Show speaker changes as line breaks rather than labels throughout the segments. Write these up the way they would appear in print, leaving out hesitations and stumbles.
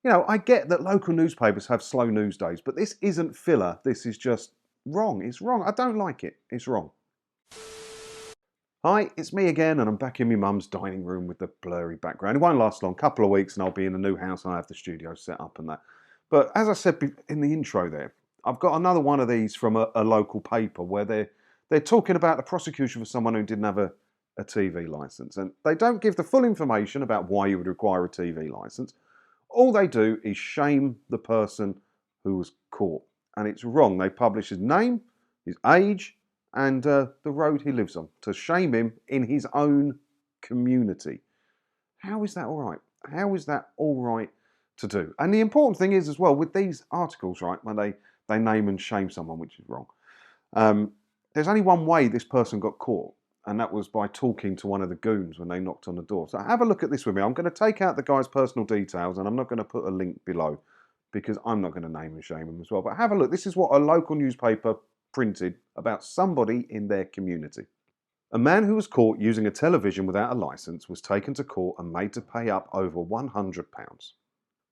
You know, I get that local newspapers have slow news days, but this isn't filler. This is just wrong. It's wrong. I don't like it. It's wrong. Hi, it's me again, and I'm back in my mum's dining room with the blurry background. It won't last long, couple of weeks, and I'll be in a new house and I have the studio set up and that. But as I said in the intro there, I've got another one of these from a local paper where they're talking about the prosecution for someone who didn't have a TV licence. And they don't give the full information about why you would require a TV licence. All they do is shame the person who was caught. And it's wrong. They publish his name, his age, and the road he lives on to shame him in his own community. How is that all right? How is that all right to do? And the important thing is as well, with these articles, right, when they name and shame someone, which is wrong, there's only one way this person got caught, and that was by talking to one of the goons when they knocked on the door. So have a look at this with me. I'm going to take out the guy's personal details, and I'm not going to put a link below because I'm not going to name and shame him as well. But have a look. This is what a local newspaper printed about somebody in their community. A man who was caught using a television without a licence was taken to court and made to pay up over £100.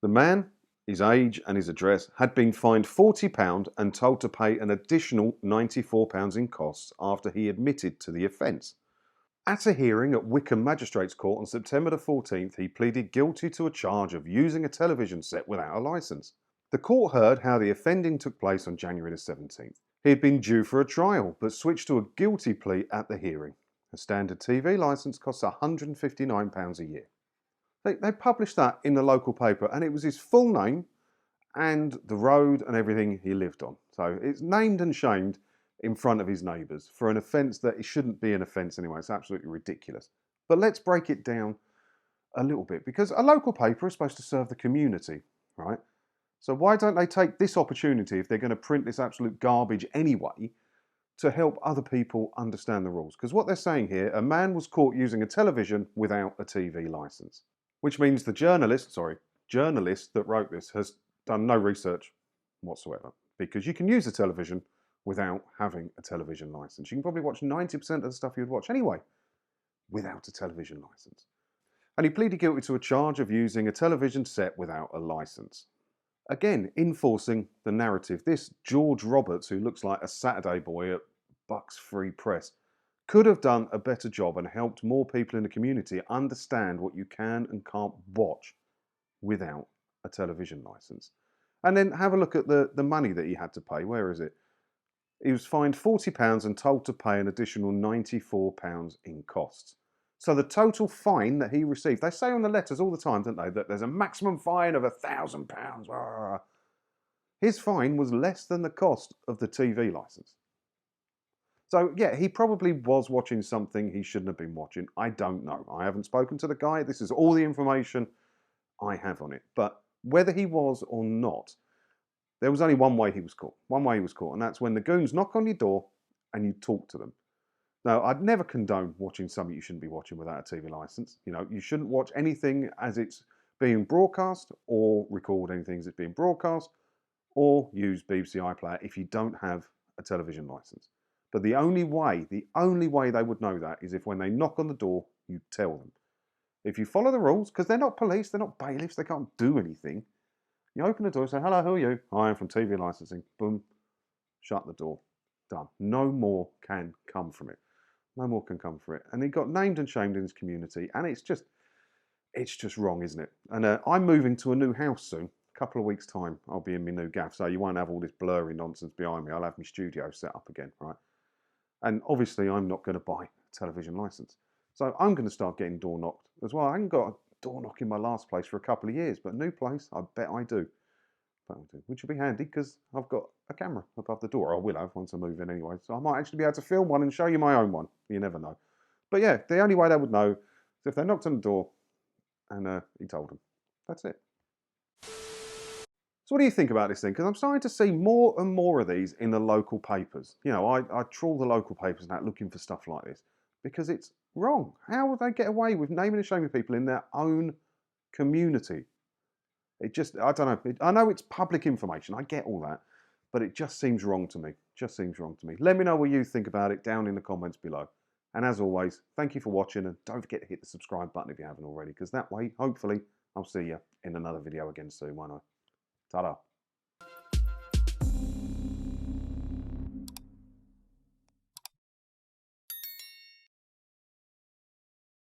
The man, his age and his address, had been fined £40 and told to pay an additional £94 in costs after he admitted to the offence. At a hearing at Wycombe Magistrates Court on September the 14th, he pleaded guilty to a charge of using a television set without a licence. The court heard how the offending took place on January the 17th. He had been due for a trial, but switched to a guilty plea at the hearing. A standard TV licence costs £159 a year. They published that in the local paper, and it was his full name and the road and everything he lived on. So it's named and shamed in front of his neighbours for an offence that it shouldn't be an offence anyway. It's absolutely ridiculous. But let's break it down a little bit, because a local paper is supposed to serve the community, right? So why don't they take this opportunity, if they're going to print this absolute garbage anyway, to help other people understand the rules? Because what they're saying here, a man was caught using a television without a TV licence, which means the journalist that wrote this has done no research whatsoever, because you can use a television without having a television licence. You can probably watch 90% of the stuff you'd watch anyway without a television licence. And he pleaded guilty to a charge of using a television set without a licence. Again, enforcing the narrative. This George Roberts, who looks like a Saturday boy at Bucks Free Press, could have done a better job and helped more people in the community understand what you can and can't watch without a television licence. And then have a look at the money that he had to pay. Where is it? He was fined £40 and told to pay an additional £94 in costs. So the total fine that he received, they say on the letters all the time, don't they, that there's a maximum fine of £1,000. His fine was less than the cost of the TV licence. So yeah, he probably was watching something he shouldn't have been watching. I don't know. I haven't spoken to the guy. This is all the information I have on it. But whether he was or not, there was only one way he was caught. One way he was caught, and that's when the goons knock on your door and you talk to them. Now, I'd never condone watching something you shouldn't be watching without a TV licence. You know, you shouldn't watch anything as it's being broadcast, or record anything as it's being broadcast, or use BBC iPlayer if you don't have a television licence. But the only way they would know that is if when they knock on the door, you tell them. If you follow the rules, because they're not police, they're not bailiffs, they can't do anything. You open the door and say, hello, who are you? I am from TV licensing. Boom, shut the door. Done. No more can come from it. No more can come from it. And he got named and shamed in his community, and it's just wrong, isn't it? And I'm moving to a new house soon. A couple of weeks' time, I'll be in my new gaff, so you won't have all this blurry nonsense behind me. I'll have my studio set up again, right? And obviously, I'm not going to buy a television licence. So I'm going to start getting door knocked as well. I haven't got a door knock in my last place for a couple of years, but a new place, I bet I do. Which will be handy because I've got a camera above the door. I will have once I move in anyway. So I might actually be able to film one and show you my own one. You never know. But yeah, the only way they would know is if they knocked on the door and he told them. That's it. So what do you think about this thing? Because I'm starting to see more and more of these in the local papers. You know, I trawl the local papers now looking for stuff like this because it's wrong. How would they get away with naming and shaming people in their own community? It just, I don't know. I know it's public information. I get all that. But it just seems wrong to me. Just seems wrong to me. Let me know what you think about it down in the comments below. And as always, thank you for watching. And don't forget to hit the subscribe button if you haven't already. Because that way, hopefully, I'll see you in another video again soon, won't I? Ta-da.